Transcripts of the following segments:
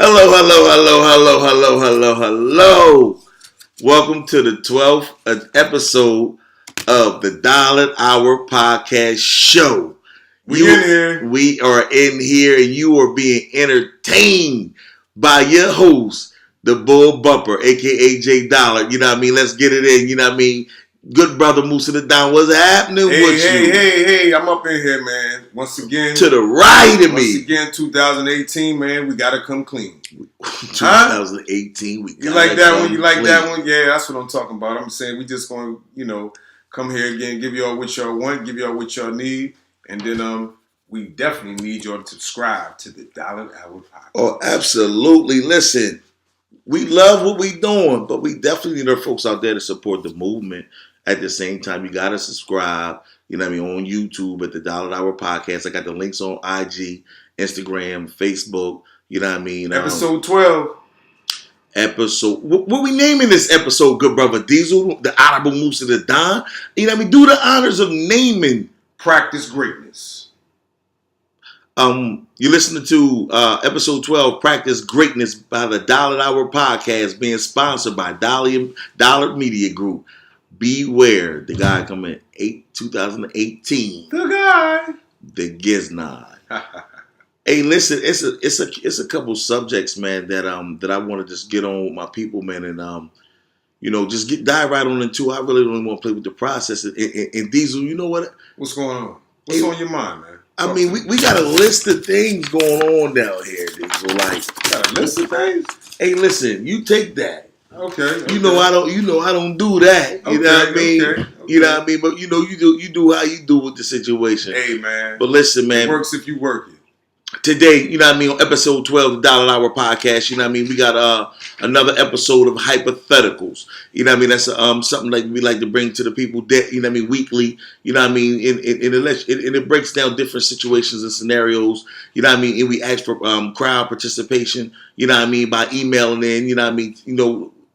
Hello, hello, hello, hello, hello, hello, hello. Welcome to the 12th episode of the Dollar Hour Podcast Show. We in here. We are in here and you are being entertained by your host, the Bull Bumper, aka J Dollar. You know what I mean? Let's get it in. You know what I mean? Good brother Musa the Don. What's happening with you? Hey, I'm up in here, man. Once again. To the right of me. Once again, 2018, man, we gotta come clean. 2018, we gotta You like that one? You like clean. that one? Yeah, that's what I'm talking about. I'm saying we just gonna, come here again, give y'all what y'all want, give y'all what y'all need, and then we definitely need y'all to subscribe to the Dollar Hour Podcast. Oh, absolutely. Listen, we love what we doing, but we definitely need our folks out there to support the movement. At the same time, you got to subscribe, you know what I mean, on YouTube at the Dollar Hour Podcast. I got the links on IG, Instagram, Facebook, you know what I mean. Episode 12. What we naming this episode, good brother Diesel, the Honorable Musa the Don? You know what I mean? Do the honors of naming. Practice Greatness. You're listening to episode 12, Practice Greatness by the Dollar Hour Podcast, being sponsored by Dollar Media Group. Beware, the guy coming 2018. The guy. The Giznod. Hey, listen, it's a couple subjects, man, that I want to just get on with my people, man, and just dive right on into. I really don't want to play with the process. And Diesel, you know what? What's going on? What's on your mind, man? I mean, we got a list of things going on down here, Diesel. Like, got a list of things. Hey, listen, you take that. Okay. You know I don't do that. You know what I mean? Okay. You know what I mean? But you do how you do with the situation. Hey, man. But listen, man. It works if you work it. Today, you know what I mean, on episode 12 of the Dollar Hour Podcast, you know what I mean, we got another episode of hypotheticals. You know what I mean? That's something like we like to bring to the people, you know what I mean, weekly. You know what I mean? And it breaks down different situations and scenarios. You know what I mean? And we ask for crowd participation, you know what I mean, by emailing in, you know what I mean,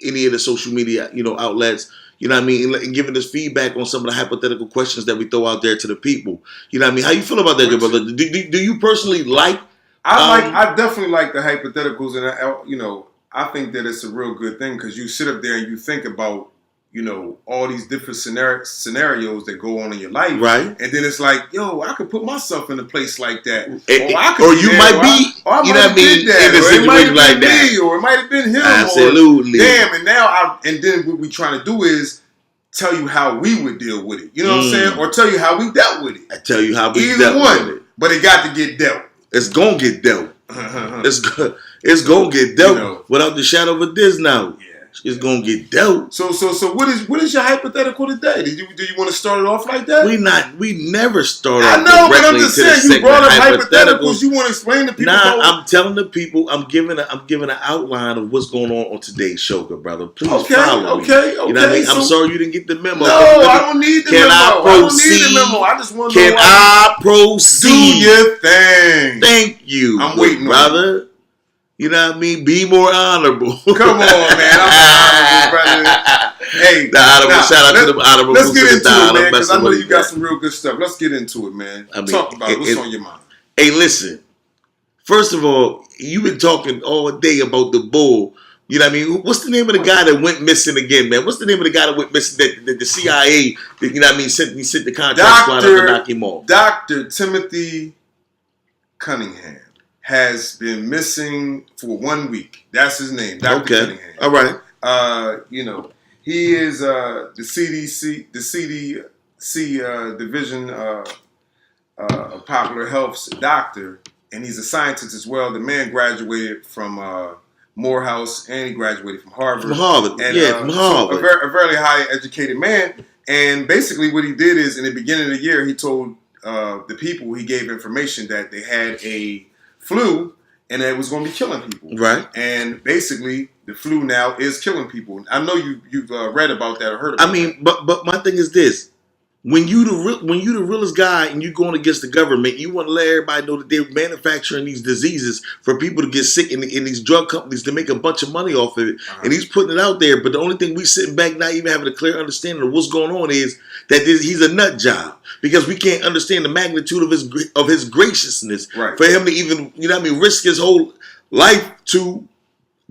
any of the social media, outlets. You know what I mean? And giving us feedback on some of the hypothetical questions that we throw out there to the people. You know what I mean? How you feel about that, good brother? Do you personally like? I definitely like the hypotheticals, and I think that it's a real good thing because you sit up there and you think about, all these different scenarios that go on in your life, right? And then it's like, yo, I could put myself in a place like that, or you might be, you know what I mean, in a situation like that, or it might have been him, absolutely. And then what we trying to do is tell you how we would deal with it. You know what I'm saying? Or tell you how we dealt with it. I tell you how we Either dealt one, with it. But it got to get dealt. It's gonna get dealt. It's gonna get dealt without the shadow of a doubt. Yeah. It's gonna get dealt. So what is your hypothetical today? Do you want to start it off like that? We never start I off know, but I'm directly just to the saying you brought up hypotheticals. hypotheticals. You want to explain to people? I'm telling the people. I'm giving an outline of what's going on today's show, good brother. Please follow me. Okay. You know what I mean? I'm sorry you didn't get the memo. No, I don't need the memo. I don't need the memo. I just want to know. Can I proceed? Do your thing. Thank you. I'm waiting, brother. You know what I mean? Be more honorable. Come on, man. I'm honorable, brother. Hey, shout out to the honorable. Let's get into it, man, because I know you got some real good stuff. Let's get into it, man. Talk about it. What's on your mind? Hey, listen. First of all, you've been talking all day about the bull. You know what I mean? What's the name of the guy that went missing again, man? What's the name of the guy that went missing that the CIA, you know what I mean, sent the contract squad out to knock him off? Dr. Timothy Cunningham has been missing for 1 week. That's his name, Dr. Cunningham. All right. He is the CDC division of popular health's doctor, and he's a scientist as well. The man graduated from Morehouse, and he graduated from Harvard. From Harvard, from Harvard. So a very high educated man. And basically what he did is, in the beginning of the year, he told the people, he gave information that they had a flu and that it was going to be killing people. Right. And basically, the flu now is killing people. I know you've read about that or heard about that. I mean, but my thing is this. When you the realest guy and you going against the government, you want to let everybody know that they're manufacturing these diseases for people to get sick in these drug companies to make a bunch of money off of it. And he's putting it out there. But the only thing we sitting back not even having a clear understanding of what's going on is that he's a nut job because we can't understand the magnitude of his graciousness for him to even, risk his whole life to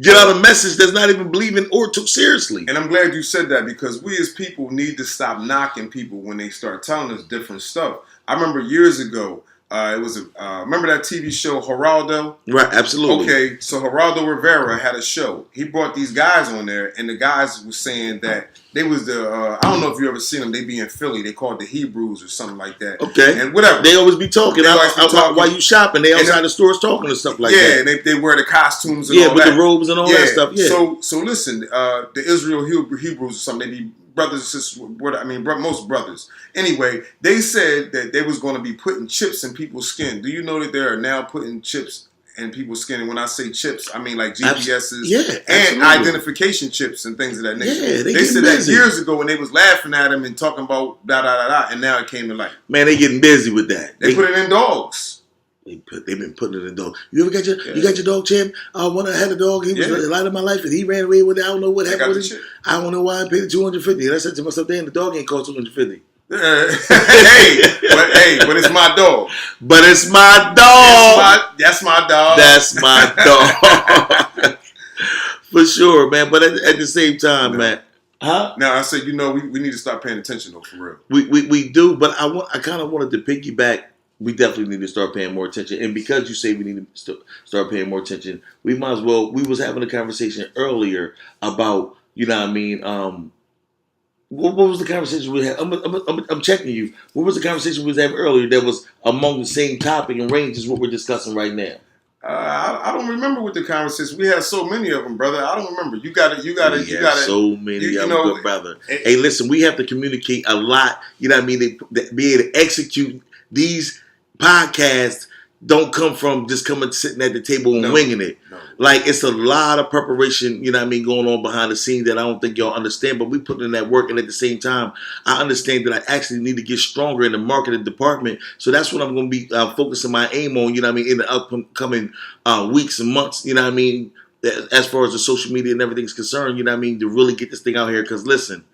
get out a message that's not even believing or took seriously. And I'm glad you said that because we as people need to stop knocking people when they start telling us different stuff. I remember years ago, remember that TV show Geraldo? Right, absolutely. Okay, so Geraldo Rivera had a show. He brought these guys on there, and the guys were saying that they was I don't know if you ever seen them. They be in Philly. They called the Hebrews or something like that. Okay. And whatever. They always be talking. While you shopping, they outside the stores talking and stuff like that. Yeah, they wear the costumes and all that. Yeah, with the robes and all that stuff. Yeah. So listen, the Israel Hebrews or something, they be brothers and sisters, most brothers. Anyway, they said that they was going to be putting chips in people's skin. Do you know that they are now putting chips in people's skin? And when I say chips, I mean like GPSs and identification chips and things of that nature. Yeah, they said that years ago when they was laughing at them and talking about da-da-da-da, and now it came to light. Man, they getting busy with that. They put it in dogs. They've been putting it in dogs. You ever got your dog, Champ? When I had a dog, he was the light of my life, and he ran away with it. I don't know what happened with it. I don't know why I paid $250. And I said to myself, damn, the dog ain't cost $250. but it's my dog. But it's my dog. That's my dog. That's my dog. For sure, man. But at the same time, man. Huh? Now I said, we need to start paying attention though, for real. We do, but I kind of wanted to piggyback. We definitely need to start paying more attention. And because you say we need to start paying more attention, we might as well. We was having a conversation earlier about, what was the conversation we had? I'm checking you. What was the conversation we was having earlier that was among the same topic and range as what we're discussing right now? I don't remember what the conversation. We had so many of them, brother. I don't remember. You got it. So many of them, good brother. Hey, listen, we have to communicate a lot. You know what I mean? To be able to execute these podcasts don't come from just sitting at the table and winging it. No. Like, it's a lot of preparation, going on behind the scenes that I don't think y'all understand, but we put in that work, and at the same time, I understand that I actually need to get stronger in the marketing department, so that's what I'm going to be focusing my aim on, in the upcoming weeks and months, as far as the social media and everything's concerned, to really get this thing out here, because listen,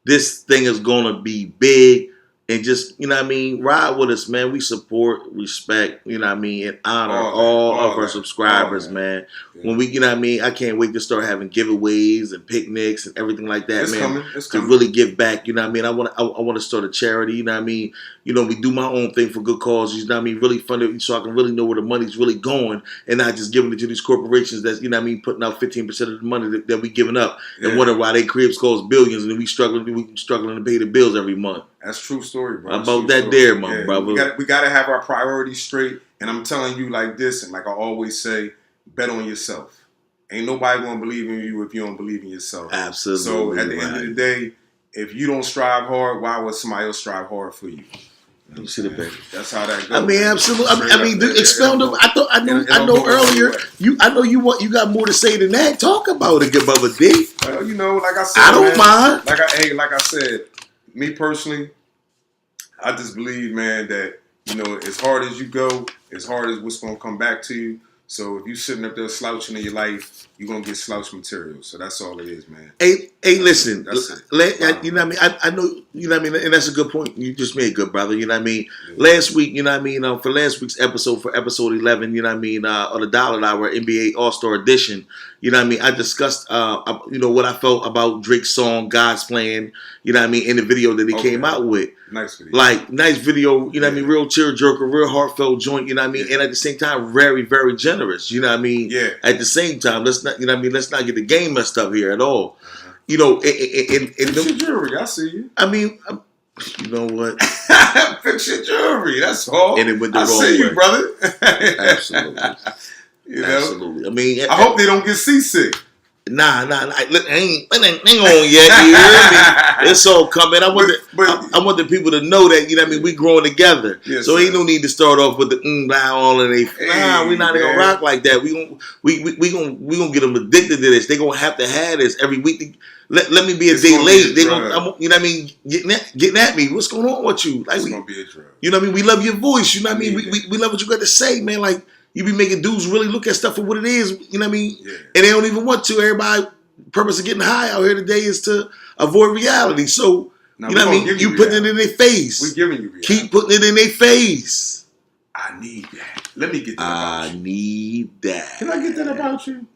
this thing is going to be big. And just, ride with us, man. We support, respect, and honor all of our subscribers, man. Yeah. When we, I can't wait to start having giveaways and picnics and everything like that, man. It's coming. To really give back, I want to start a charity, we do my own thing for good causes, really fund it so I can really know where the money's really going and not just giving it to these corporations that's, putting out 15% of the money that we giving up and wondering why they cribs cost billions and we struggling to pay the bills every month. That's true story, bro. How about that there, my brother? We got to have our priorities straight. And I'm telling you like this, and like I always say, bet on yourself. Ain't nobody going to believe in you if you don't believe in yourself. Absolutely. So at the end of the day, if you don't strive hard, why would somebody else strive hard for you? You see the picture. That's how that goes. I mean, absolutely. Expound on. I know earlier. You got more to say than that. Talk about it, good brother D. Well, like I said, I don't mind. Like I said, me personally, I just believe, man, that as hard as you go, as hard as what's gonna come back to you. So if you sitting up there slouching in your life, you're gonna get slouch material. So that's all it is, man. Hey, listen. That's it. You know what I mean? I know, and that's a good point you just made, good brother. You know what I mean? Yeah. Last week, for last week's episode, for episode 11, on the Dollar Hour NBA All-Star Edition, I discussed, what I felt about Drake's song, God's Plan, in the video that he came out with. Nice video. Nice video, real tearjerker, real heartfelt joint, and at the same time, very, very generous, Yeah. At the same time, let's not get the game messed up here at all. Fix your jewelry, I see you. You know what? Fix your jewelry, that's all. And it went the wrong way. I see you, brother. Absolutely. Absolutely. I hope they don't get seasick. Nah. Ain't on yet. You hear me? It's all coming. I want the people to know that we growing together. Yes, so ain't no need to start off with the all in they. We not gonna rock like that. We gonna get them addicted to this. They gonna have to have this every week. Let me be a day late. They gonna, getting at me. What's going on with you? It's gonna be a drug. We love your voice. We love what you got to say, man. Like. You be making dudes really look at stuff for what it is, Yeah. And they don't even want to. Everybody, purpose of getting high out here today is to avoid reality. So, you putting it in their face. We giving you reality. Keep putting it in their face. I need that. Let me get that about you. I need that. Can I get that about you?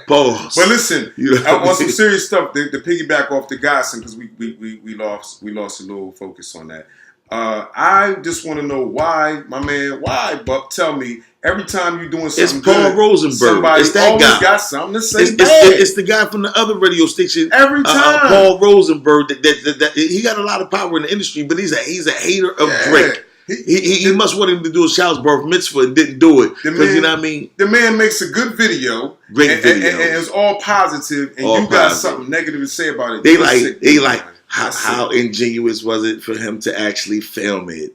Pause. But listen, You know on some serious stuff, to piggyback off the gossip, because we lost a little focus on that. I just want to know why, my man, why, Buck? Tell me, every time you're doing something it's Paul good, Rosenberg. somebody It's that always guy. got something to say It's the guy from the other radio station. Every time. Paul Rosenberg. That he got a lot of power in the industry, but he's a hater of Drake. He must want him to do a child's birth mitzvah and didn't do it. Because you know what I mean? The man makes a good video. Great video. And it's all positive, and all you got something negative to say about it. They like how ingenuous was it for him to actually film it?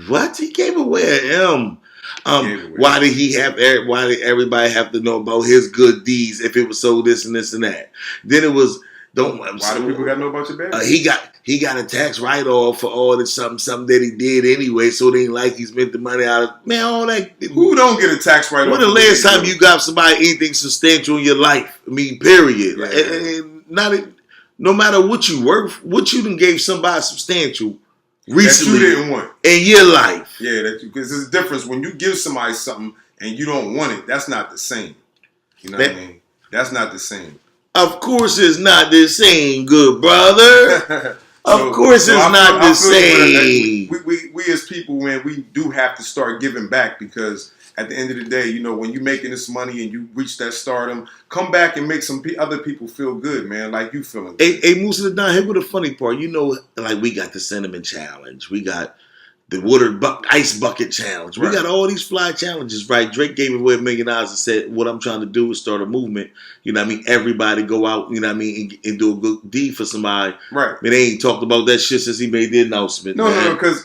What? He gave away an M. Why did everybody have to know about his good deeds if it was so this and this and that? Then it was why do people got to know about your bad? He got a tax write-off for all the something that he did anyway, so it ain't like he spent the money out of, man, all that. Who don't get a tax write-off? When the last time you got somebody anything substantial in your life? I mean, period. Yeah. No matter what you worth, what you done gave somebody substantial recently that you didn't want in your life. Yeah, because there's a difference when you give somebody something and you don't want it. That's not the same. You know what I mean? That's not the same. Of course, it's not the same, good brother. Of course, it's not the same. We as people, man, we do have to start giving back, because at the end of the day, you know, when you're making this money and you reach that stardom, come back and make some other people feel good, man, like you feeling good. Hey, Musa the Don, here with the funny part. You know, like we got the cinnamon challenge. We got the ice bucket challenge. We got all these fly challenges, right? Drake gave away $1 million and said, what I'm trying to do is start a movement. You know what I mean? Everybody go out, you know what I mean, and do a good deed for somebody. Right. I mean, they ain't talked about that shit since he made the announcement. No, because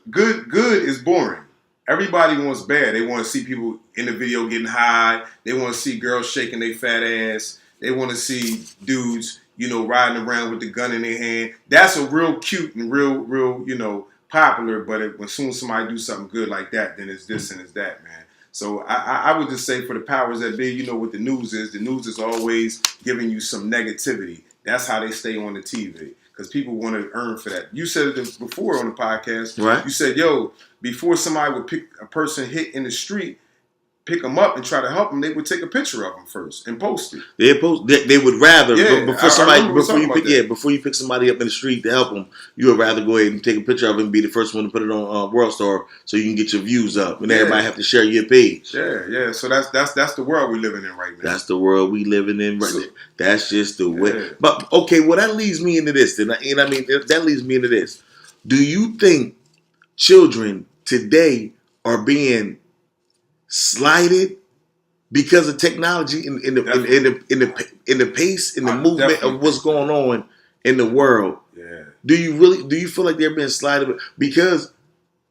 good is boring. Everybody wants bad. They want to see people in the video getting high. They want to see girls shaking their fat ass. They want to see dudes, you know, riding around with the gun in their hand. That's a real cute and real, you know, popular. But when soon as somebody do something good like that, then it's this and it's that, man. So I would just say, for the powers that be, you know what the news is always giving you some negativity. That's how they stay on the TV, because people want to earn for that. You said it before on the podcast. Right. You said, yo, before somebody would pick a person hit in the street, pick them up and try to help them, they would take a picture of them first and post it. They would rather, before you pick somebody up in the street to help them, you would rather go ahead and take a picture of them and be the first one to put it on World Star so you can get your views up, and everybody have to share your page. Yeah. So that's the world we living in right now. That's the world we living in right now. That's just the way. But okay, well, that leads me into this. That leads me into this. Do you think children today are being slighted because of technology in the pace, in the movement of what's going on in the world? Yeah. Do you feel like they're being slighted because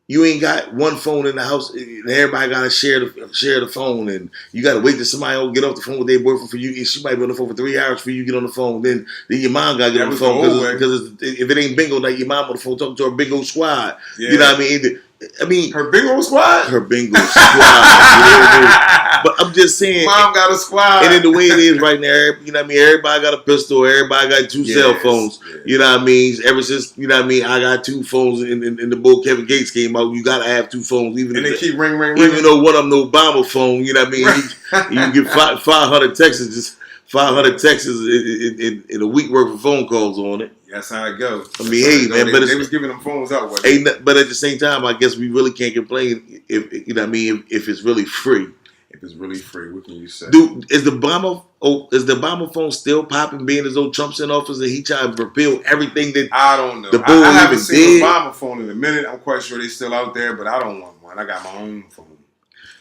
you ain't got one phone in the house and everybody gotta share the phone, and you gotta wait till somebody will get off the phone with their boyfriend for you? She might be on the phone for 3 hours for you to get on the phone. Then your mom gotta get on the phone because if it ain't bingo night, your mom on the phone talking to her bingo squad. Yeah. You know what I mean? Her bingo squad? Her bingo squad. But I'm just saying, mom got a squad. And in the way it is right now, you know what I mean? Everybody got a pistol. Everybody got two cell phones. Yeah. You know what I mean? Ever since, you know what I mean, I got two phones in the book Kevin Gates came out. You got to have two phones. And they keep ring. Even though one of them the Obama phone, you know what I mean? You can get 500 texts, in a week worth of phone calls on it. That's how it goes. I mean, hey, man, but they was giving them phones out. But at the same time, I guess we really can't complain if, you know what I mean, if it's really free. If it's really free, what can you say? Is the Obama phone still popping, being as though Trump's in office and he trying to repeal everything that I don't know. I haven't seen an Obama phone in a minute. I'm quite sure they're still out there, but I don't want one. I got my own phone.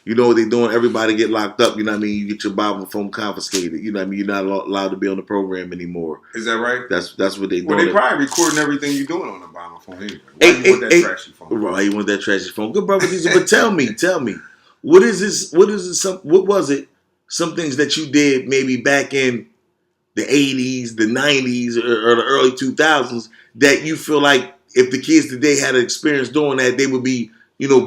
You know what they're doing? Everybody get locked up. You know what I mean? You get your Obama phone confiscated. You know what I mean? You're not allowed to be on the program anymore. Is that right? That's what they do. Well, they probably recording everything you're doing on the Obama phone anyway. Why you want that trashy phone? Right, you want that trashy phone. Good brother, but tell me. What is this? What was it? Some things that you did maybe back in the 80s, the 90s, or the early 2000s that you feel like if the kids today had an experience doing that, they would be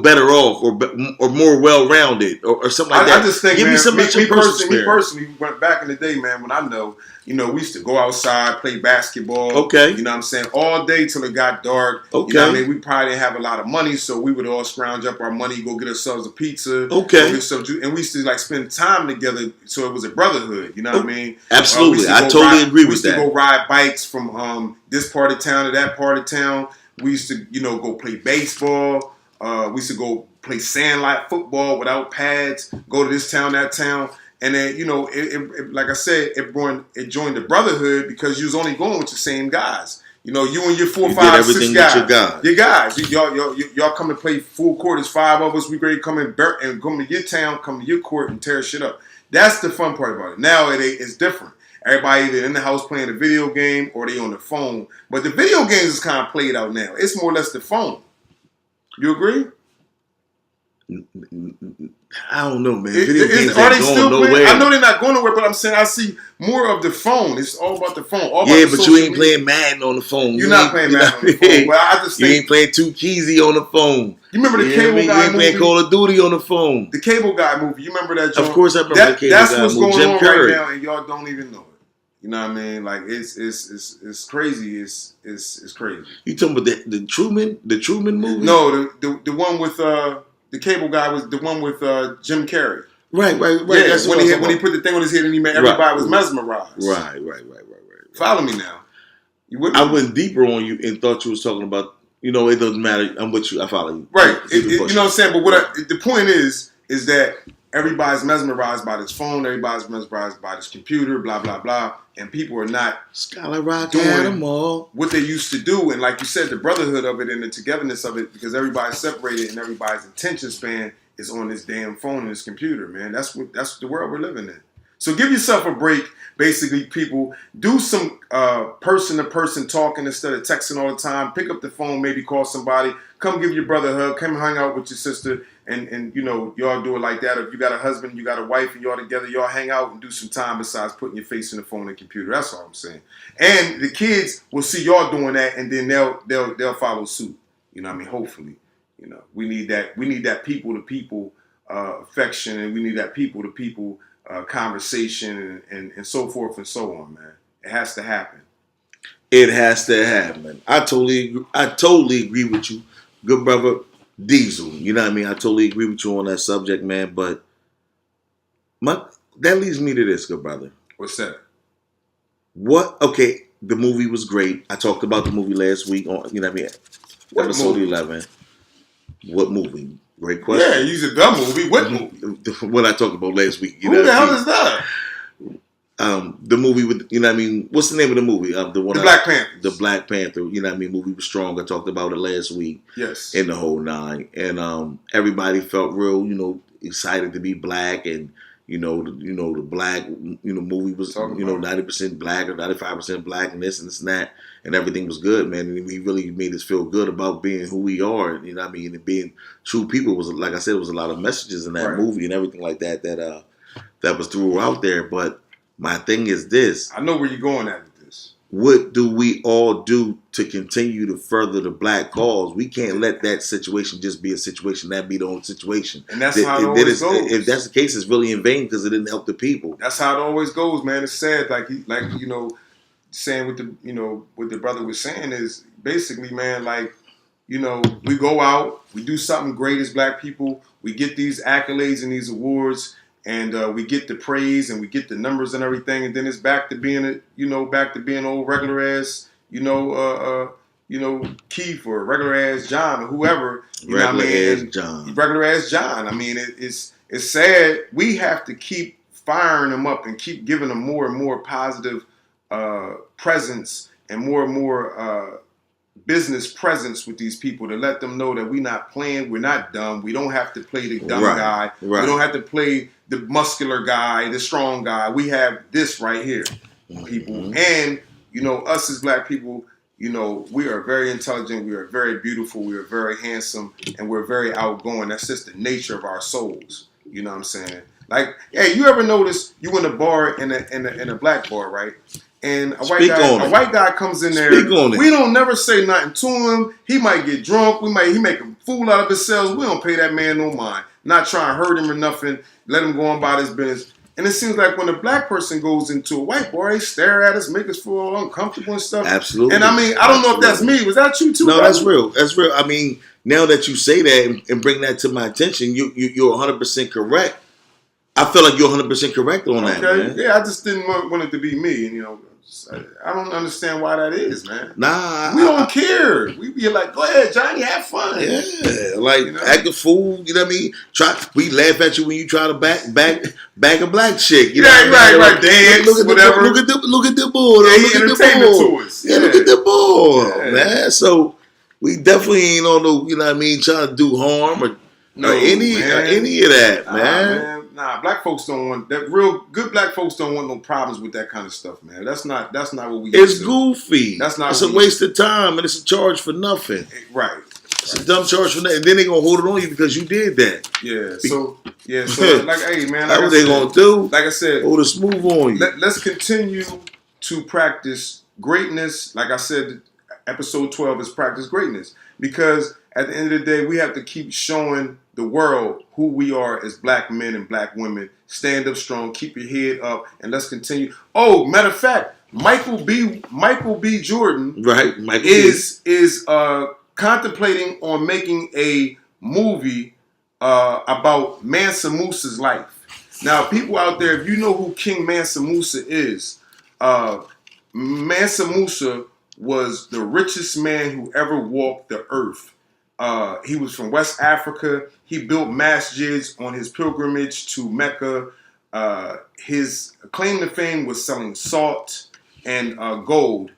better off or more well rounded or something like that. I just think, Give man, me some extra me personally, went back in the day, man, when I know, we used to go outside, play basketball. Okay. You know what I'm saying? All day till it got dark. Okay. You know what I mean? We probably didn't have a lot of money, so we would all scrounge up our money, go get ourselves a pizza. Okay. Go get some juice, and we used to like spend time together, so it was a brotherhood. You know what I mean? Absolutely. I totally agree with that. We used to go ride bikes from this part of town to that part of town. We used to, go play baseball. We used to go play sandlot football without pads. Go to this town, that town, and then it like I said, it joined the brotherhood because you was only going with the same guys. You and your 4, 5, 6 guys. Your guys. Y'all come to play full court. It's 5 of us. We ready to come and come to your town, come to your court and tear shit up. That's the fun part about it. Now it's different. Everybody either in the house playing a video game or they on the phone. But the video games is kind of played out now. It's more or less the phone. You agree? I don't know, man. Video games are they still nowhere. playing? I know they're not going nowhere, but I'm saying I see more of the phone. It's all about the phone. But you ain't playing Madden on the phone. You're not playing Madden on the phone. But I just think you ain't playing Too Keezy on the phone. You remember the Cable Guy movie? You ain't playing Call of Duty on the phone. The Cable Guy movie. You remember that? Of course, I remember the Cable Guy movie. That's what's going Jim on Carrey. right now, and y'all don't even know it. You know what I mean? Like it's crazy. It's crazy. You talking about the Truman movie? No, the one with the Cable Guy was the one with Jim Carrey. Right. Yeah, that's when he put the thing on his head and he made everybody was mesmerized. Right. Follow me now. You with me? I went deeper on you and thought you was talking about. It doesn't matter. I'm with you. I follow you. Right. You know what I'm saying? But the point is that everybody's mesmerized by this phone. Everybody's mesmerized by this computer. Blah blah blah. And people are not doing what they used to do. And like you said, the brotherhood of it and the togetherness of it, because everybody's separated and everybody's attention span is on this damn phone and this computer, man. That's the world we're living in. So give yourself a break. Basically, people, do some person-to-person talking instead of texting all the time. Pick up the phone, maybe call somebody. Come give your brother a hug. Come hang out with your sister. And y'all do it like that. If you got a husband, you got a wife, and y'all together, y'all hang out and do some time besides putting your face in the phone and computer. That's all I'm saying. And the kids will see y'all doing that, and then they'll follow suit. You know what I mean? Hopefully. We need that people-to-people affection, and we need that people-to-people conversation and so forth and so on, man. It has to happen. It has to happen. I totally agree with you, good brother Diesel. You know what I mean? I totally agree with you on that subject, man. But that leads me to this, good brother. What's that? Okay, the movie was great. I talked about the movie last week on, episode 11. What movie? Great question. Yeah, you said the movie. What movie? What I talked about last week. Who the hell is that? The movie with, what's the name of the movie? The Black Panther. The Black Panther. Movie was strong. I talked about it last week. Yes. In the whole 9, and everybody felt real, excited to be black, and the black, movie was 90% black or 95% black, and this and that, and everything was good, man. And he really made us feel good about being who we are, and being true people. Was, like I said, it was a lot of messages in that movie and everything like that that was threw out there. But my thing is this: I know where you're going at with this. What do we all do to continue to further the black cause? We can't let that situation just be a situation. That be the only situation. And that's how it always goes. If that's the case, it's really in vain because it didn't help the people. That's how it always goes, man. It's sad. Saying what the brother was saying is basically, man, we go out, we do something great as black people, we get these accolades and these awards, and we get the praise and we get the numbers and everything, and then it's back to being old regular ass, Keith or regular ass John or whoever. Regular ass John. I mean, it's sad. We have to keep firing them up and keep giving them more and more positive presence and more business presence with these people to let them know that we're not playing, we're not dumb, we don't have to play the dumb guy, we don't have to play the muscular guy, the strong guy. We have this right here, people. And us as black people, we are very intelligent, we are very beautiful, we are very handsome, and we're very outgoing. That's just the nature of our souls. You know what I'm saying? Like, hey, you ever notice you in a bar in a black bar, right? and a Speak on it. white guy comes in there. Speak on it. We don't never say nothing to him. He might get drunk. He make a fool out of himself. We don't pay that man no mind. Not trying to hurt him or nothing. Let him go on about his business. And it seems like when a black person goes into a white bar, they stare at us, make us feel all uncomfortable and stuff. Absolutely. And I mean, I don't know if that's me. Was that you too? No, brother? that's real. That's real. I mean, now that you say that and bring that to my attention, you're 100% correct. I feel like you're 100% correct on that, man. Yeah, I just didn't want it to be me. And, you know, I don't understand why that is, man. Nah. We don't care. We be like, go ahead, Johnny, have fun. Yeah, like, you know? Act a fool, you know what I mean? We laugh at you when you try to back a black chick. You know right. Dance, whatever. Look at the board. Yeah, he entertainment to us. Yeah, look at the board, man. So we definitely ain't on no, you know what I mean, trying to do harm or any of that, man. Nah, black folks don't want that. Real good black folks don't want no problems with that kind of stuff, man. That's not what we. It's goofy. That's not. It's a waste of time, and it's a charge for nothing. Right. It's a dumb charge for nothing. And then they gonna hold it on you because you did that. Yeah. So like, hey, man. That's what they gonna do. Like I said, hold a smooth on you. Let's continue to practice greatness. Like I said, episode 12 is practice greatness, because at the end of the day, we have to keep showing the world who we are as black men and black women. Stand up strong, keep your head up, and let's continue. Oh, matter of fact, Michael B. Jordan, right, is contemplating on making a movie about Mansa Musa's life. Now, people out there, if you know who King Mansa Musa is, Mansa Musa was the richest man who ever walked the earth. He was from West Africa. He built masjids on his pilgrimage to Mecca. His claim to fame was selling salt and gold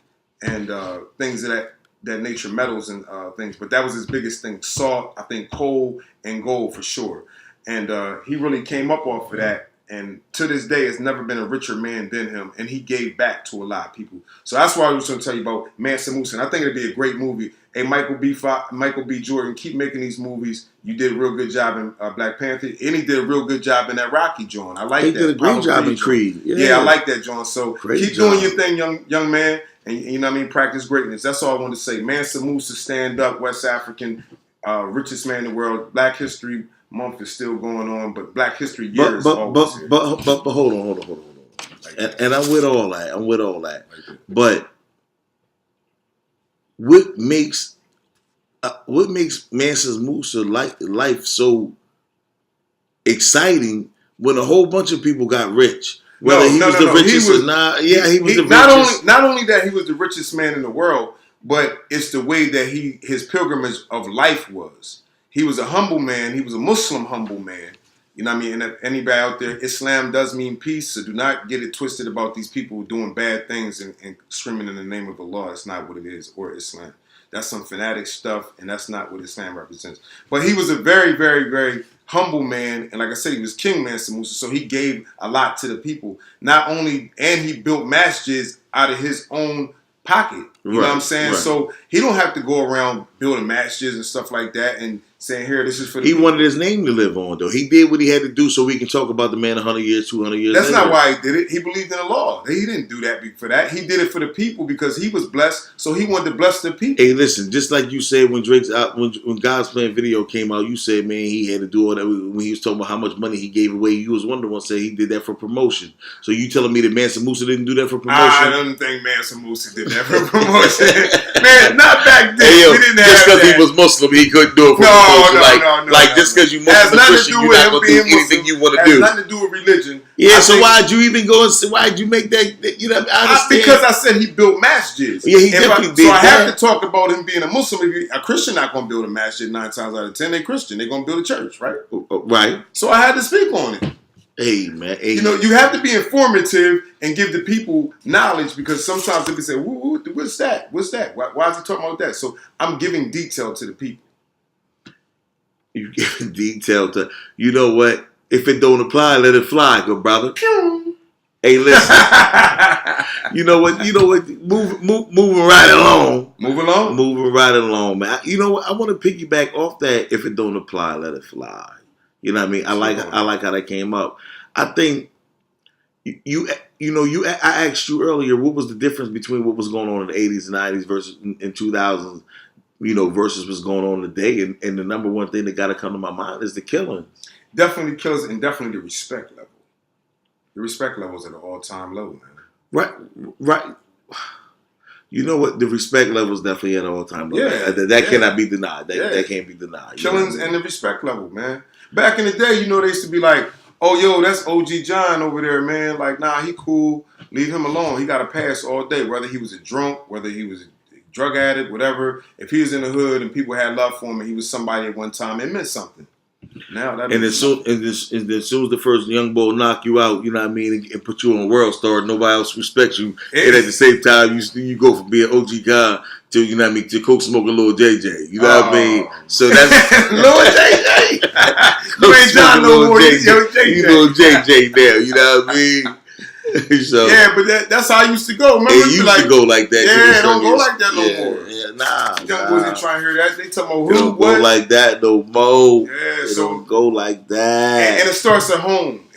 and things of that nature, metals and things. But that was his biggest thing: salt, I think, coal and gold for sure. And he really came up off of that. And to this day, has never been a richer man than him. And he gave back to a lot of people. So that's why I was going to tell you about Mansa Musa. And I think it'd be a great movie. Hey, Michael B. Jordan, keep making these movies. You did a real good job in Black Panther. And he did a real good job in that Rocky joint. I like that. He did a great job in Creed. Yeah, I like that joint. So keep doing your thing, young man. And you know what I mean? Practice greatness. That's all I want to say. Mansa Musa, stand up, West African, richest man in the world. Black History Month is still going on, but Black History Year is always here. But hold on. And I'm with all that. But what makes Mansa Musa life so exciting when a whole bunch of people got rich? Whether he was the richest or not. Yeah, he was the richest. Not only that he was the richest man in the world, but it's the way that his pilgrimage of life was. He was a humble man. He was a Muslim humble man. You know what I mean? And if anybody out there, Islam does mean peace, so do not get it twisted about these people doing bad things and screaming in the name of Allah. That's not what it is, or Islam. That's some fanatic stuff, and that's not what Islam represents. But he was a very, very, very humble man, and like I said, he was King Mansa Musa, so he gave a lot to the people. Not only, and he built masjids out of his own pocket. You know what I'm saying? Right. So he don't have to go around building masjids and stuff like that and saying, here, this is for the He people. wanted his name to live on, though. He did what he had to do so we can talk about the man 100 years, 200 years That's later. not why he did it. He believed in the law. He didn't do that for that. He did it for the people because he was blessed, so he wanted to bless the people. Hey, listen, just like you said when Drake's out, when God's Plan video came out, you said, man, he had to do all that. When he was talking about how much money he gave away, you was one of the ones say he did that for promotion. So you telling me that Mansa Musa didn't do that for promotion? I don't think Mansa Musa did that for promotion. Man, not back then. Hey, yo, we didn't just have because he was Muslim, he couldn't do it for promotion. Like just because you Muslim and Christian, you're not going to do anything you want to do. It has nothing to do with religion. Yeah, so why'd you even go and why'd you make that? You know, I understand. Because I said he built masjids. Yeah, he definitely did. So I have to talk about him being a Muslim. A Christian not going to build a masjid 9 times out of 10. They're Christian. They're going to build a church, right? Right. So I had to speak on it. Hey, man. Hey. You know, you have to be informative and give the people knowledge because sometimes people say, what's that? What's that? Why is he talking about that? So I'm giving detail to the people. You giving detail to, you know what? If it don't apply, let it fly, good brother. Pew. Hey, listen. You know what? Moving right along. Moving right along, man. You know what? I want to piggyback off that. If it don't apply, let it fly. You know what I mean? I like how that came up. I think I asked you earlier what was the difference between what was going on in the 80s and 90s versus in 2000s, versus what's going on today. And the number one thing that got to come to my mind is the killings. Definitely killers, and definitely the respect level. The respect level's at an all-time low, man. Right. You know what? The respect level is definitely at an all-time low. Yeah, that cannot be denied. That can't be denied. Killings and the respect level, man. Back in the day, they used to be like, oh, yo, that's OG John over there, man. Like, nah, he cool. Leave him alone. He got a pass all day, whether he was a drunk, whether he was a drug addict, whatever. If he was in the hood and people had love for him and he was somebody at one time, it meant something. Now that and as soon as the first young boy knock you out, and put you on a world star, nobody else respects you. And at the same time, you go from being OG guy to to coke smoking Lil JJ. You know what I mean? So that's Lil JJ. You ain't John no more. You Lil JJ now. You know what I mean? So, yeah, but that's how I used to go. Remember, it used to go like that. Yeah, don't go like that no more. Yeah, nah. Young boys ain't trying to hear that. They talking about who, don't go like that no more. Yeah, so don't go like that. And it starts at home.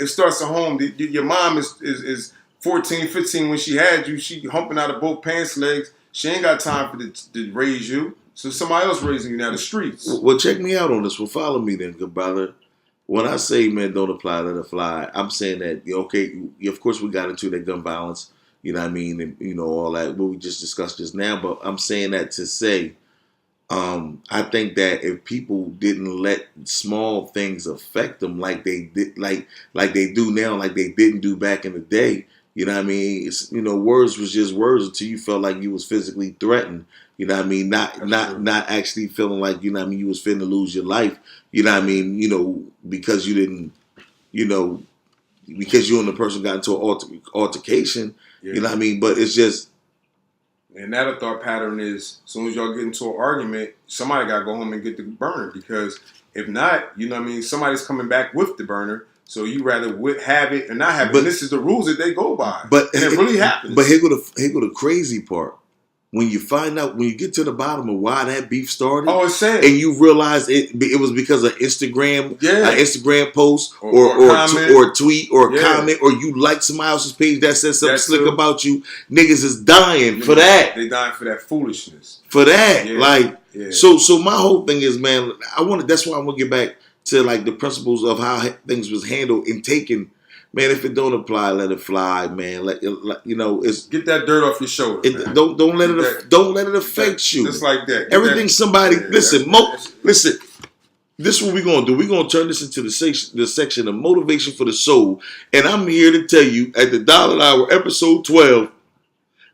Your mom is 14, 15 when she had you. She humping out of both pants legs. She ain't got time to raise you. So somebody else raising you now, the streets. Well, check me out on this. Well, follow me then, good brother. When I say, man, don't apply, let it fly, I'm saying that, of course we got into that gun violence, and, all that, what we just discussed just now, but I'm saying that to say, I think that if people didn't let small things affect them like they did, like they do now, like they didn't do back in the day, it's, words was just words until you felt like you was physically threatened. Not actually feeling like, you was finna lose your life, because you didn't, because you and the person got into an altercation, but it's just. And that thought pattern is, as soon as y'all get into an argument, somebody got to go home and get the burner, because if not, somebody's coming back with the burner. So you rather have it or not have it. And this is the rules that they go by. And it really happens. But here go the crazy part. When you get to the bottom of why that beef started, and you realize it was because of Instagram, an Instagram post or a tweet or a comment, or you like somebody else's page that says something slick about you, niggas is dying for that. They dying for that foolishness. For that, So my whole thing is, man, that's why I want to get back to like the principles of how things was handled and taken. Man, if it don't apply, let it fly, man. It's get that dirt off your shoulder. Don't let it affect you. Just like that. Everything somebody listen. This is what we're gonna do. We're gonna turn this into the section of motivation for the soul. And I'm here to tell you at the Dollar Hour, episode 12,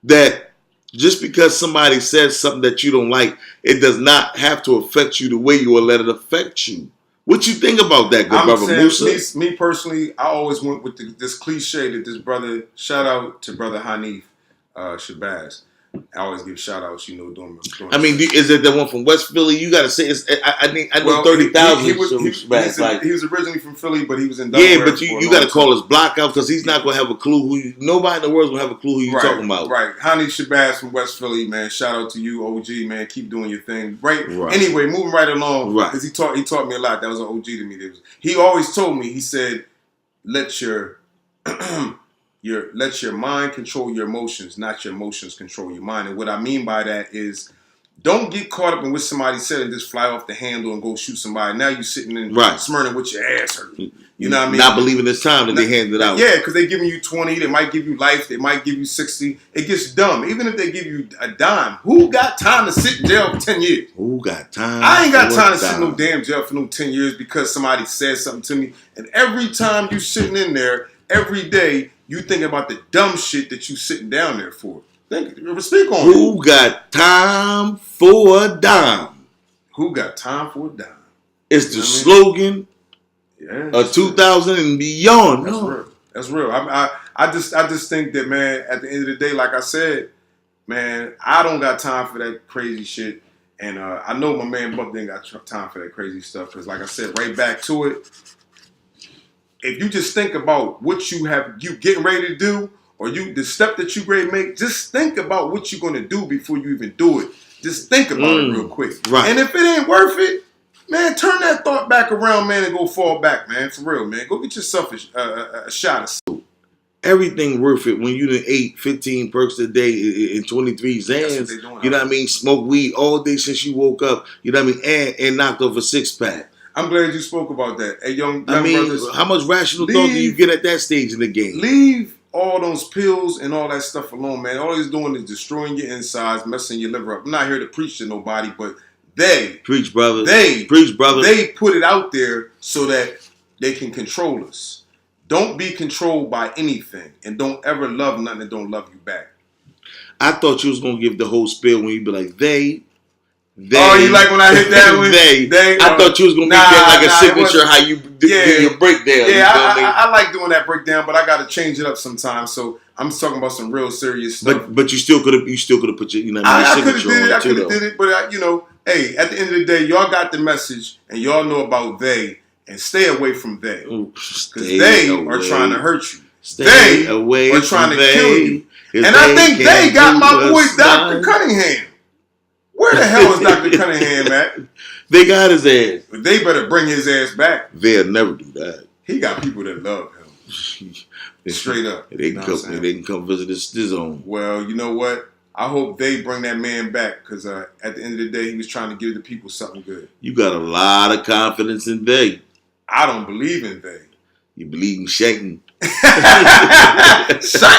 that just because somebody says something that you don't like, it does not have to affect you the way you will let it affect you. What you think about that, good brother Musa? Me personally, I always went with this cliche that this brother, shout out to brother Hanif Shabazz. I always give shout outs, doing I mean, is it the one from West Philly? You got to say, I know 30,000. He was originally from Philly, but he was in Delaware. Yeah, but you got to call his block out because he's not going to have a clue nobody in the world's going to have a clue who you're talking about. Right. Hanif Shabazz from West Philly, man. Shout out to you, OG, man. Keep doing your thing. Right. Anyway, moving right along. Right. Because he taught me a lot. That was an OG to me. He always told me, he said, let your mind control your emotions, not your emotions control your mind. And what I mean by that is, don't get caught up in what somebody said and just fly off the handle and go shoot somebody. Now you sitting in smirning with your ass hurting. You know what I mean? Not believing this time that they handed out. Yeah, because they giving you 20, they might give you life, they might give you 60. It gets dumb. Even if they give you a dime, who got time to sit in jail for 10 years? Who got time? I ain't got time to sit in no damn jail for no 10 years because somebody said something to me. And every time you sitting in there, every day, you think about the dumb shit that you sitting down there for. Speak on Who got time for a dime? Who got time for a dime? It's the slogan of 2000 and beyond. That's real. That's real. I just think that, man, at the end of the day, like I said, man, I don't got time for that crazy shit. And I know my man Buck ain't got time for that crazy stuff. Because like I said, right back to it, if you just think about what you getting ready to do, or the step that you ready to make, just think about what you're going to do before you even do it. Just think about it real quick. Right. And if it ain't worth it, man, turn that thought back around, man, and go fall back, man. For real, man. Go get yourself a shot of soup. everything worth it when you done ate 15 perks a day and 23 Zans. You know what I mean? Smoke weed all day since you woke up. You know what I mean? And knocked off a 6-pack. I'm glad you spoke about that. Hey, young I mean, brothers, how much rational thought do you get at that stage in the game? Leave all those pills and all that stuff alone, man. All he's doing is destroying your insides, messing your liver up. I'm not here to preach to nobody, but preach, brother. Preach, brother. They put it out there so that they can control us. Don't be controlled by anything, and don't ever love nothing that don't love you back. I thought you was gonna give the whole spiel when you be like they. Oh, you like when I hit that one? They. I thought you was gonna make that like a signature how you do your breakdown. Yeah, I like doing that breakdown, but I got to change it up sometimes. So I'm talking about some real serious stuff. But you still could have put your I could have did it. I could have did it, but hey, at the end of the day, y'all got the message, and y'all know about they, and stay away from they, because they are trying to hurt you. They are trying to kill you, and I think they got my boy Dr. Cunningham. Where the hell is Dr. Cunningham at? They got his ass. But they better bring his ass back. They'll never do that. He got people that love him. Straight up. They can come visit his zone. Well, you know what? I hope they bring that man back, because at the end of the day, he was trying to give the people something good. You got a lot of confidence in they. I don't believe in they. You believe in Satan. Satan?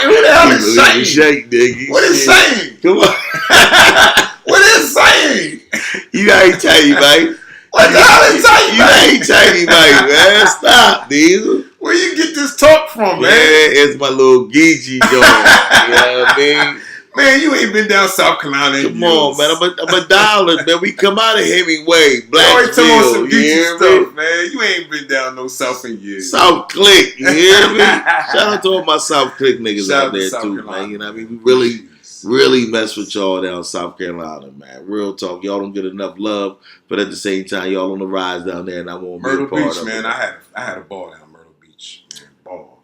Who the hell is Satan? What is Satan? Come on. What is Satan? You know he tiny, mate. What the hell is Satan? You know he tiny, mate, man. Stop, Diesel. Where you get this talk from, man? Yeah, it's my little Geechee joint. You know what I mean? Man, you ain't been down South Carolina. Come on, man. I'm a dollar, man. We come out of Hemingway, Blacksville. Some Geechee stuff, man. You ain't been down no South in years. South Click, you hear me? Shout out to all my South Click niggas out there, too, man. You know what I mean? We really mess with y'all down South Carolina, man. Real talk. Y'all don't get enough love, but at the same time, y'all on the rise down there, and I won't be a part Beach, of man. it. I had a ball down Myrtle Beach. Man, ball.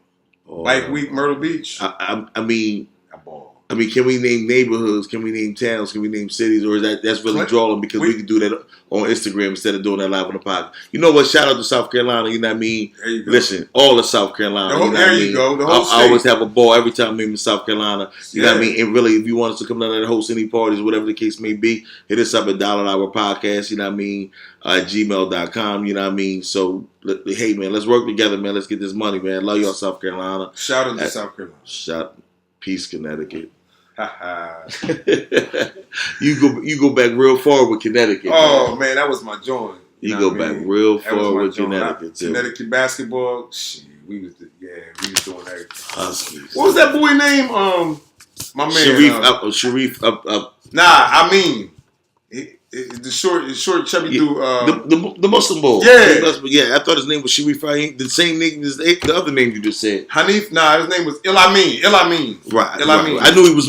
Bike week, Myrtle Beach. I mean, a ball. I mean, can we name neighborhoods? Can we name towns? Can we name cities? Or is that's really drawing because we can do that on Instagram instead of doing that live on the podcast? You know what? Shout out to South Carolina. You know what I mean? There you go. Listen, all of South Carolina. There you go. The whole state. I always have a ball every time I'm in South Carolina. You know what I mean? And really, if you want us to come down there and host any parties, whatever the case may be, hit us up at $1 Hour Podcast. You know what I mean? Gmail.com. You know what I mean? So, hey, man, let's work together, man. Let's get this money, man. Love y'all, South Carolina. Shout out to South Carolina. Peace, Connecticut. You go back real far with Connecticut. Oh man, that was my joint. You go back real far with Connecticut too. Connecticut basketball. Shit, we was doing everything. Huskies. What was that boy name? My man Sharif. Nah, I mean the short chubby dude. The Muslim boy. Yeah. I thought his name was Sharif. The same name as the other name you just said. Hanif. Nah, his name was Ilamin. Right. Ilamin. I knew he was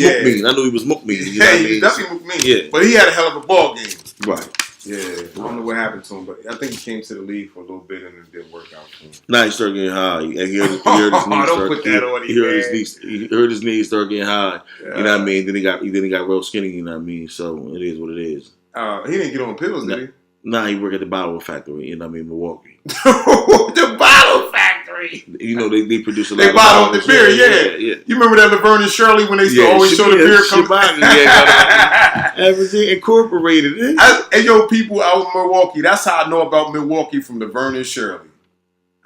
Mukmin. You know he definitely Mukmin. Yeah. But he had a hell of a ball game. Right. Yeah, I don't know what happened to him, but I think he came to the league for a little bit and it didn't work out for him. Now he started getting high. And he heard his knees don't put that on him. He heard his knees start getting high. Yeah. You know what I mean? Then he got real skinny. You know what I mean? So it is what it is. He didn't get on pills, did he? Nah, he worked at the bottle factory. You know what I mean? Milwaukee. The bottle factory. You know they produce a lot. They bottled the beer. Yeah. You remember that Laverne and Shirley when they used to always show the beer come back? Everything incorporated. Hey, yo, people out in Milwaukee. That's how I know about Milwaukee from Laverne and Shirley.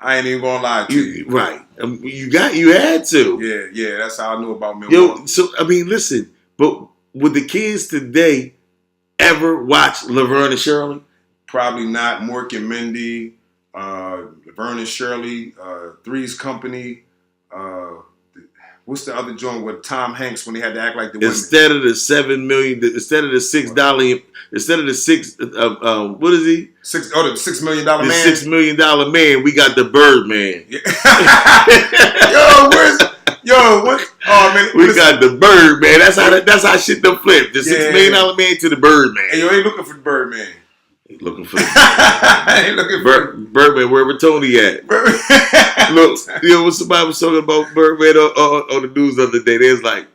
I ain't even gonna lie to you. Right. You had to. Yeah. That's how I knew about Milwaukee. Yo, so I mean, listen, but would the kids today ever watch Laverne and Shirley? Probably not. Mork and Mindy, Laverne and Shirley, Three's Company. What's the other joint with Tom Hanks when he had to act like the women? Instead of the $7 million, instead of the $6, instead of the six, what is he? The $6 million man. The $6 million man. We got the Birdman. What? Oh man, we got the Birdman. That's how shit done flipped. The $6 million man to the Birdman. Hey, ain't looking for the Birdman. Looking for the Birdman, wherever Tony at. Look, when somebody was talking about Birdman on the news the other day, they was like,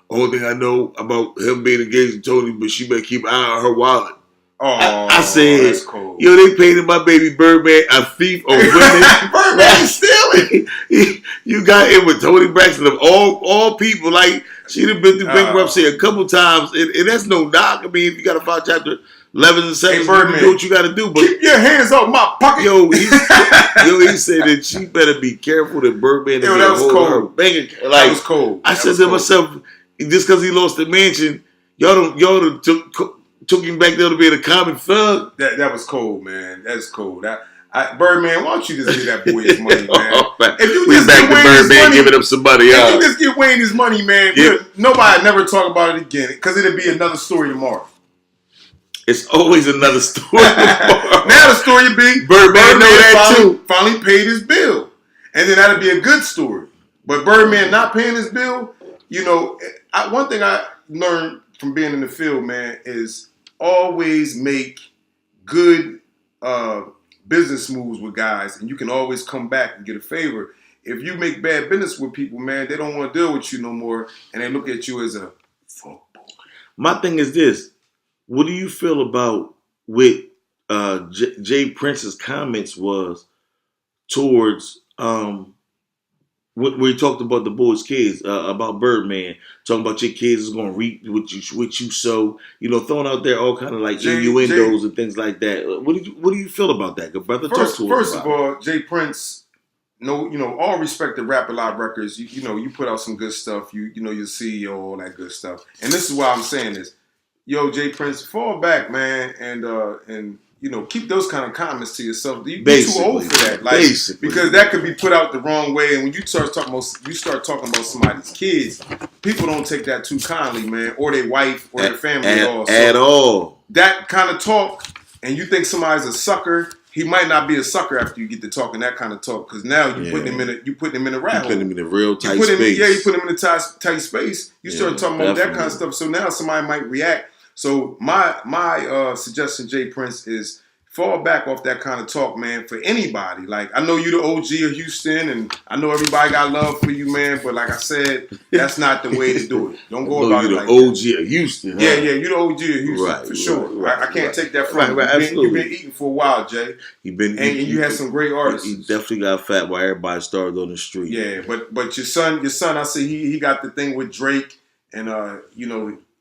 only thing I know about him being engaged to Tony, but she better keep an eye on her wallet. Oh, I said, that's cold. yo, they painted my baby Birdman a thief of women. Birdman stealing. You got in with Tony Braxton of all people. Like, she'd have been through bankruptcy a couple times. And that's no knock. I mean, if you got to file chapter 11 and 7, you can do what you got to do. But keep your hands off my pocket. Yo, he said that she better be careful that Birdman that was cold. Like, that was cold. I said to myself, just because he lost the mansion, y'all took him back there to be a common thug. That was cold, man. That's cold. Birdman, why don't you just give that boy his money, man? If you just back to Birdman giving him some money, if you just give Wayne his money, man, nobody never talk about it again because it'll be another story tomorrow. It's always another story. Now the story would be Birdman know that finally paid his bill, and then that'd be a good story. But Birdman not paying his bill, one thing I learned from being in the field, man, is always make good business moves with guys, and you can always come back and get a favor. If you make bad business with people, man, they don't want to deal with you no more, and they look at you as a fuck boy. My thing is this. What do you feel about what Jay Prince's comments was towards where he talked about the boys' kids, about Birdman, talking about your kids is going to reap what you sow, throwing out there all kind of like innuendos and things like that. What do you feel about that, good brother? First of all, Jay Prince, all respect to Rap A Lot Records. You put out some good stuff. You're CEO, all that good stuff. And this is why I'm saying this. Yo, Jay Prince, fall back, man, and keep those kind of comments to yourself. You're too old for that, because that could be put out the wrong way. And when you start talking about somebody's kids, people don't take that too kindly, man, or their wife or their family at all. That kind of talk, and you think somebody's a sucker. He might not be a sucker after you get to talking that kind of talk, because now you put him in a rat hole. You put him in a real tight space. You put him in a tight space. You start talking about that kind of stuff. So now somebody might react. So my suggestion, Jay Prince, is fall back off that kind of talk, man, for anybody. Like, I know you the OG of Houston, and I know everybody got love for you, man, but like I said, that's not the way to do it. Don't go about it like that. You the OG of Houston. Yeah, you the OG of Houston, for sure. Right. I can't take that from you. You've been eating for a while, Jay. And you had some great artists. He definitely got fat while everybody started on the street. Yeah, but your son, I see he got the thing with Drake, and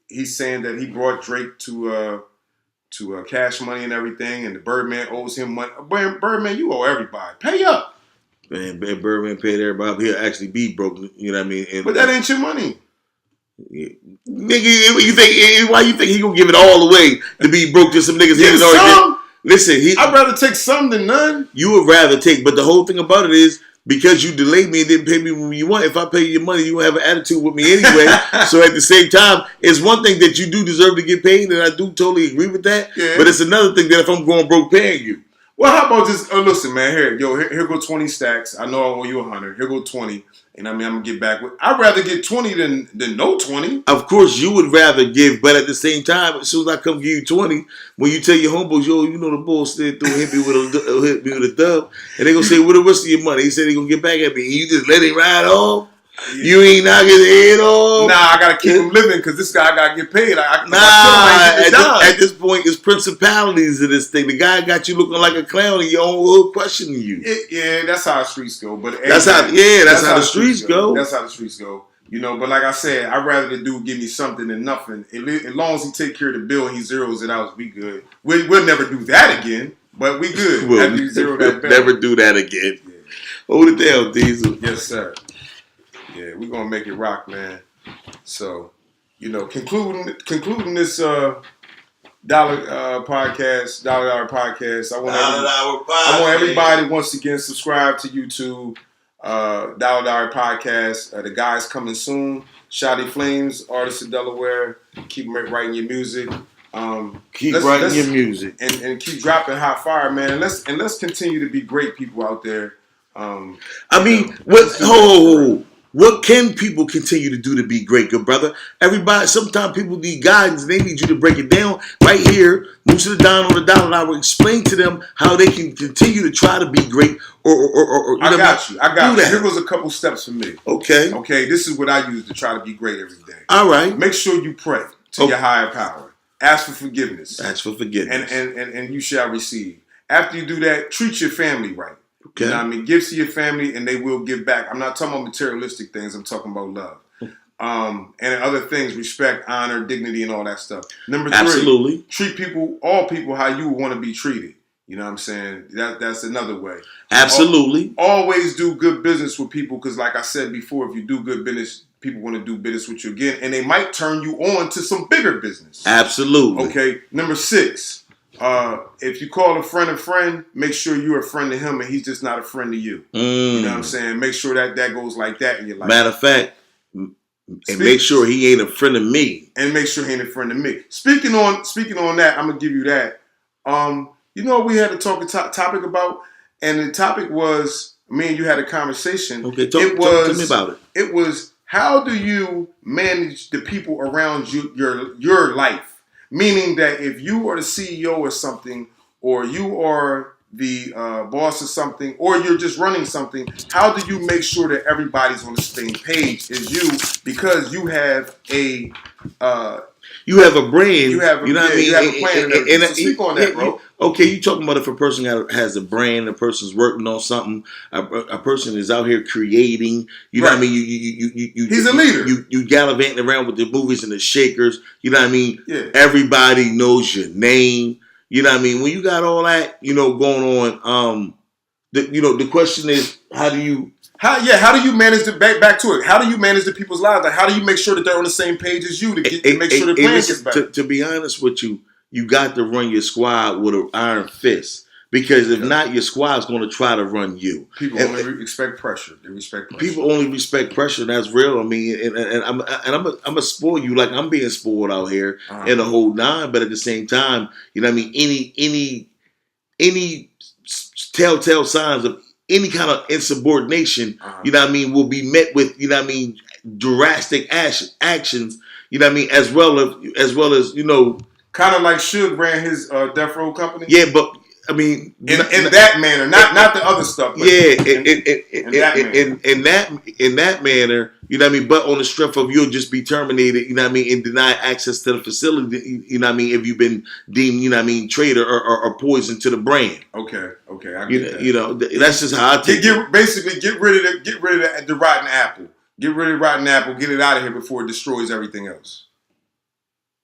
he's saying that he brought Drake to Cash Money and everything, and the Birdman owes him money. Birdman, you owe everybody. Pay up. Man, Birdman paid everybody. He'll actually be broke. You know what I mean? But that ain't your money. Yeah. Nigga, why you think he gonna give it all away to be broke to some niggas? Listen, I'd rather take some than none. You would rather take, but the whole thing about it is, because you delayed me and didn't pay me when you want. If I pay you your money, you won't have an attitude with me anyway. So at the same time, it's one thing that you do deserve to get paid, and I do totally agree with that. Yeah. But it's another thing that if I'm going broke paying you. Well, how about just listen, man? Here go 20 stacks. I know I owe you 100. Here go 20. And I'm gonna get back with. I'd rather get 20 than no 20. Of course, you would rather give, but at the same time, as soon as I come give you 20, when you tell your homeboys, yo, the boy slid through, hit me with a dub, and they gonna say, "Where the rest of your money?" He said he gonna get back at me. And you just let him ride off. Yeah. You ain't knocking his head off. Nah, I gotta keep him living because this guy gotta get paid. At this point, it's principalities of this thing. The guy got you looking like a clown, and your own hood questioning you. That's how the streets go. But that's how the streets go. That's how the streets go. But like I said, I'd rather the dude give me something than nothing. As long as he take care of the bill and he zeroes it out, we good. We'll never do that again, but we good. We'll zero that bill. Never do that again. Yeah. Hold it down, Diesel. Yes, sir. Yeah, we're gonna make it rock, man. So, concluding this dollar podcast, I want everybody to once again subscribe to YouTube, Dollar Podcast. The guys coming soon. Shoddy Flames, artist of Delaware. Keep writing your music. Keep writing your music and keep dropping hot fire, man. Let's continue to be great people out there. What can people continue to do to be great, good brother? Everybody, sometimes people need guidance. They need you to break it down right here. Musa the Don on the Dollar Hour. Explain to them how they can continue to try to be great. I got you. Here goes a couple steps for me. Okay. This is what I use to try to be great every day. All right. Make sure you pray to your higher power. Ask for forgiveness. Ask for forgiveness. And you shall receive. After you do that, treat your family right. Okay. You know what I mean? Give to your family and they will give back. I'm not talking about materialistic things. I'm talking about love. And other things, respect, honor, dignity, and all that stuff. Number 3, absolutely, treat people, all people, how you want to be treated. You know what I'm saying? That's another way. Absolutely. Always do good business with people because, like I said before, if you do good business, people want to do business with you again, and they might turn you on to some bigger business. Absolutely. Okay. Number 6, if you call a friend, make sure you're a friend to him and he's just not a friend to you. You know what I'm saying? Make sure that goes like that in your life. Matter of fact, and make sure he ain't a friend of me. And make sure he ain't a friend of me. Speaking on that, I'm gonna give you that. You know what we had a topic about, and the topic was me and you had a conversation. Okay, tell me about it. It was how do you manage the people around you, your life? Meaning that if you are the CEO or something, or you are the boss of something, or you're just running something, how do you make sure that everybody's on the same page as you? Because you have a you have a brand. You know what I mean? You have a plan. And speak on that, bro. Okay, you talking about if a person has a brand, a person's working on something, a person is out here creating. You know what I mean? He's a leader. You gallivanting around with the movies and the shakers. You know what I mean? Yeah. Everybody knows your name. You know what I mean? When you got all that, going on, the question is, how do you manage back to it? How do you manage the people's lives? Like, how do you make sure that they're on the same page as you to make sure the plan gets better? To be honest with you, you got to run your squad with an iron fist. Because if not, your squad's going to try to run you. People only respect pressure. They respect pressure. People only respect pressure, and that's real. I mean, and I'm gonna spoil you like I'm being spoiled out here in the whole 9. But at the same time, you know what I mean. Any telltale signs of any kind of insubordination, you know what I mean, will be met with, you know what I mean, drastic actions. You know what I mean, as well as kind of like Suge ran his Death Row company. Yeah, but I mean, in that manner, not the other stuff. But in that manner, you know what I mean. But on the strength of you'll just be terminated, you know what I mean, and denied access to the facility, you know what I mean, if you've been deemed, you know what I mean, traitor or poison to the brand. Okay, I get that. You know, that's just how I take it. Basically, get rid of the rotten apple. Get rid of the rotten apple. Get it out of here before it destroys everything else.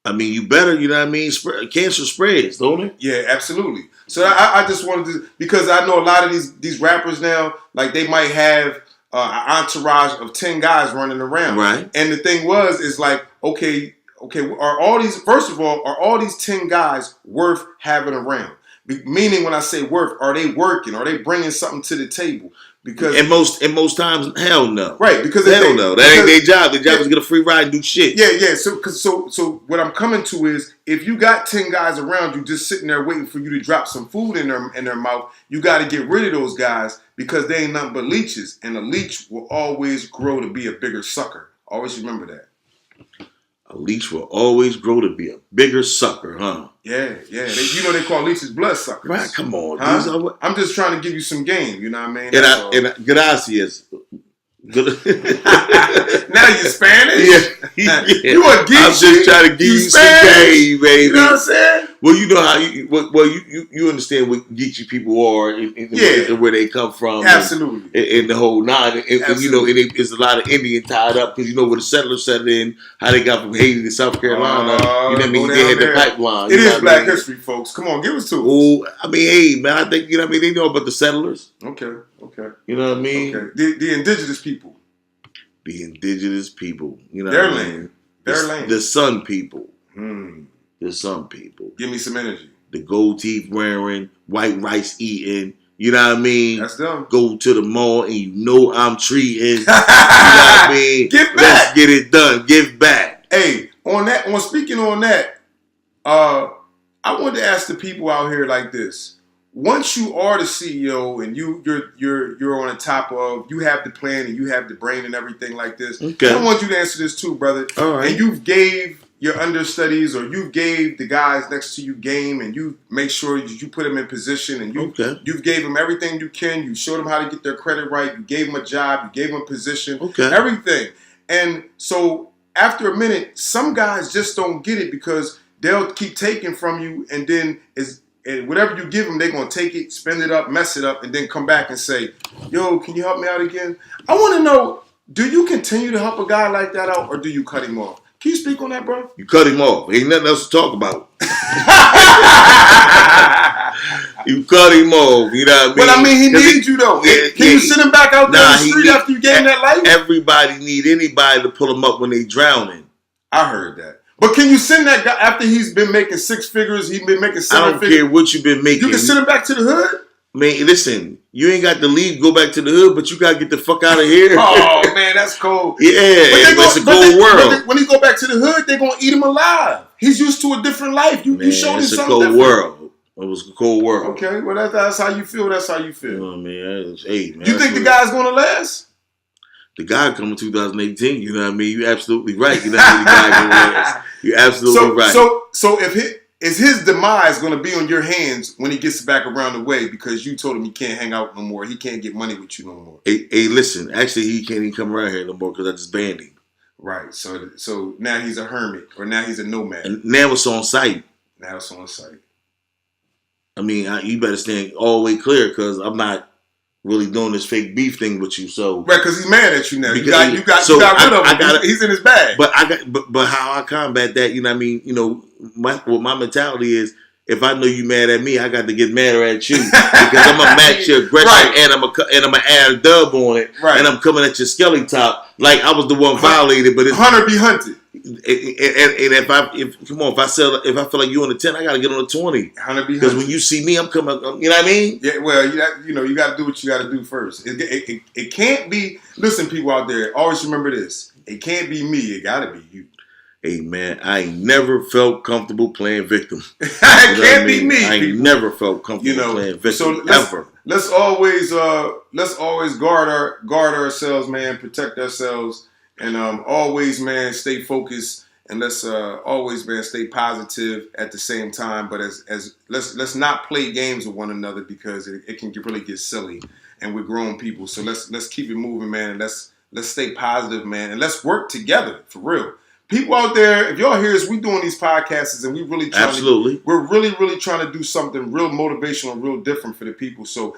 I mean, you better, you know what I mean? Cancer spreads, don't it? Yeah, absolutely. So I just wanted to, because I know a lot of these rappers now, like they might have an entourage of 10 guys running around. Right. And the thing is like, okay, are all these 10 guys worth having around? Meaning when I say worth, are they working? Are they bringing something to the table? Because and most times, hell no. Right, because hell no. That ain't their job. Their job is to get a free ride and do shit. Yeah. So what I'm coming to is, if you got 10 guys around you just sitting there waiting for you to drop some food in their mouth, you got to get rid of those guys because they ain't nothing but leeches, and a leech will always grow to be a bigger sucker. Always remember that. A leech will always grow to be a bigger sucker, huh? Yeah. They call leeches blood suckers. Right, come on. Huh? I'm just trying to give you some game, you know what I mean? And gracias. Now you Spanish? Yeah. You a geek. I'm just trying to give you some game, baby. You know what I'm saying? Well, you know how you understand what geeky people are and where they come from. Absolutely. And the whole 9. And it's a lot of Indian tied up because where the settlers settled in, how they got from Haiti to South Carolina. You know what I mean? They had the pipeline. It is Black history, folks. Come on, give us to us. Oh, I mean, hey, man, I think, you know what I mean? They know about the settlers. Okay. You know what I mean? Okay. The indigenous people. The indigenous people. You know their what land. I mean? Their land. The sun people. The sun people. Give me some energy. The gold teeth wearing, white rice eating. You know what I mean? That's them. Go to the mall and you know I'm treating. You know what I mean? Give back. Let's get it done. Give back. Hey, speaking on that, I wanted to ask the people out here like this. Once you are the CEO and you're on the top of, you have the plan and you have the brain and everything like this. Okay. I want you to answer this too, brother. All right. And you've gave your understudies or you gave the guys next to you game and you make sure you put them in position and you gave them everything you can. You showed them how to get their credit right. You gave them a job. You gave them a position. Everything. And so after a minute, some guys just don't get it because they'll keep taking from you, and then and whatever you give them, they're gonna take it, spend it up, mess it up, and then come back and say, "Yo, can you help me out again?" I want to know: do you continue to help a guy like that out, or do you cut him off? Can you speak on that, bro? You cut him off. Ain't nothing else to talk about. You cut him off. You know what I mean? But I mean, he needs you though. Can you send him back out there on the street after you gave him that life? Everybody need anybody to pull him up when they drowning. I heard that. But can you send that guy after he's been making 6 figures? He's been making 7 figures. I don't care what you've been making. You can send him back to the hood. Man, listen, you ain't got to leave, go back to the hood, but you got to get the fuck out of here. Oh, man, that's cold. Yeah, it's a cold world. When he go back to the hood, they're going to eat him alive. He's used to a different life. You showed him something different. It's a cold world. It was a cold world. Okay, well, that's how you feel. That's how you feel. You know what I mean? Hey, man. You think the guy's going to last? The guy coming 2018, you know what I mean? You're absolutely right. You know what I mean? The guy going to last. You're absolutely right. So is his demise going to be on your hands when he gets back around the way because you told him he can't hang out no more? He can't get money with you no more. Hey, listen. Actually, he can't even come around here no more because I just banned him. Right. So now he's a hermit or now he's a nomad. And now it's on site. Now it's on site. I mean, you better stand all the way clear because I'm not really doing this fake beef thing with you. So right, because he's mad at you now. You got rid of him. He's in his bag. But how I combat that, you know what I mean? You know, what my mentality is, if I know you mad at me, I got to get madder at you because I'm gonna match your aggression right. and I'm gonna add a dub on it, right. And I'm coming at your skelly top like I was the one violated. But it's hunter be hunted. And if I feel like you on the 10, I gotta get on the 20. Because when you see me, I'm coming. You know what I mean? Yeah. Well, you got to do what you got to do first. It can't be. Listen, people out there, always remember this. It can't be me. It got to be you. Hey man, I ain't never felt comfortable playing victim. It can't be me. I ain't never felt comfortable playing victim. So ever. Let's always guard ourselves, man. Protect ourselves. And always, man, stay focused, and let's always, man, stay positive at the same time. But as let's not play games with one another because it can really get silly, and we're grown people. So let's keep it moving, man. And let's stay positive, man, and let's work together for real. People out there, if y'all hear us, we doing these podcasts, and we really we're really trying to do something real motivational, real different for the people. So,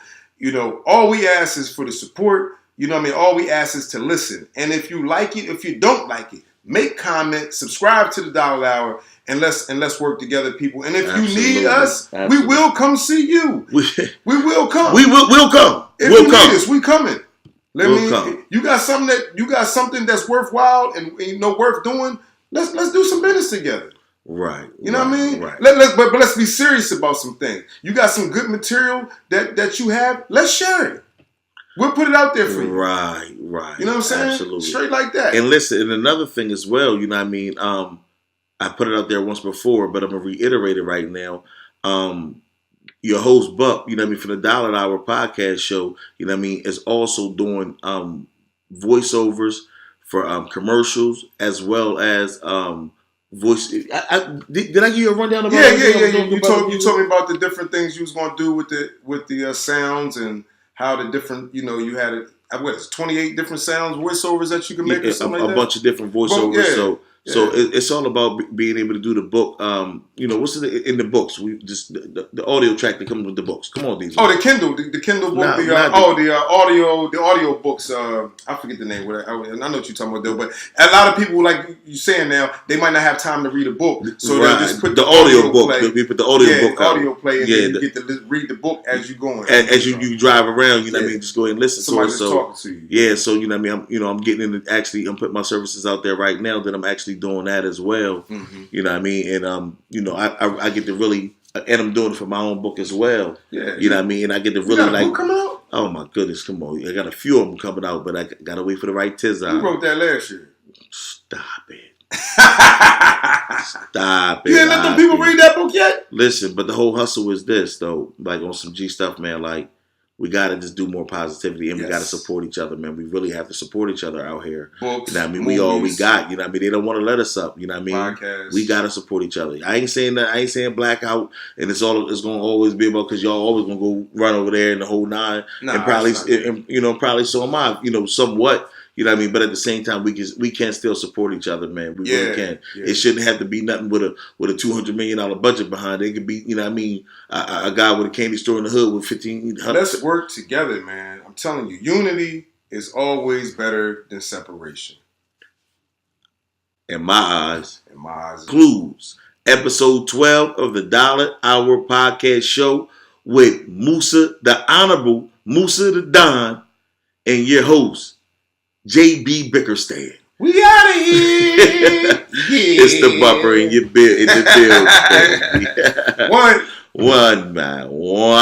all we ask is for the support. You know what I mean? All we ask is to listen. And if you like it, if you don't like it, make comments, subscribe to the Dollar Hour, and let's work together, people. And if you need us, we will come see you. We will come. We'll come. If you need us, we coming. You got something that's worthwhile and worth doing. Let's do some business together. Right. You know what I mean? Right. But let's be serious about some things. You got some good material that you have. Let's share it. We'll put it out there for you. Right. You know what I'm saying? Absolutely. Straight like that. And listen, and another thing as well, you know what I mean? I put it out there once before, but I'm going to reiterate it right now. Your host, Buck, you know what I mean, for the Dollar Hour podcast show, you know what I mean, is also doing voiceovers for commercials as well as voice. Did I give you a rundown about Yeah. You told me about the different things you was going to do with the sounds and how the different, you had it. What is 28 different sounds, voiceovers that you can make or something like that? A bunch of different voiceovers. So it's all about being able to do the book. What's in the books? We just the audio track that comes with the books. Come on, these. Oh, the Kindle book. The audio books. I forget the name. I know what you're talking about, though. But a lot of people, like you saying now, they might not have time to read a book, so they'll just put the audio book. We put the audio book out. Audio play, and then you get to read the book as you going. As you drive around, you know what I mean. Just go ahead and listen. Somebody's talking to you. Yeah, so you know what I mean. I'm getting into I'm putting my services out there right now that I'm actually doing that as well. Mm-hmm. You know what I mean? And I get to really, and I'm doing it for my own book as well. Yeah. You know what I mean? And I get to really book coming out? Oh my goodness, come on. I got a few of them coming out, but I gotta wait for the right tiz out. You wrote that last year. Stop it. Stop it. You ain't let them people read that book yet? Listen, but the whole hustle is this though, like on some G stuff, man, like we gotta just do more positivity and we gotta support each other, man. We really have to support each other out here. Books, you know what I mean? movies, we all we got, you know what I mean? They don't want to let us up, you know what I mean? Podcasts. We gotta support each other. I ain't saying that. I ain't saying blackout and it's gonna always be about because y'all always gonna go run over there in the whole nine. And probably so am I, somewhat. You know what I mean? But at the same time, we can still support each other, man. We really can. Yeah. It shouldn't have to be nothing with a $200 million budget behind it. It could be, you know what I mean, a guy with a candy store in the hood with 1,500. Let's work together, man. I'm telling you, unity is always better than separation. In my eyes. Clues. Episode 12 of the Dollar Hour Podcast Show with Musa, the Honorable Musa the Don, and your host, JB Bickerstaff. We out of here. It's the bumper in your bill, in the bill. One. One, man. One.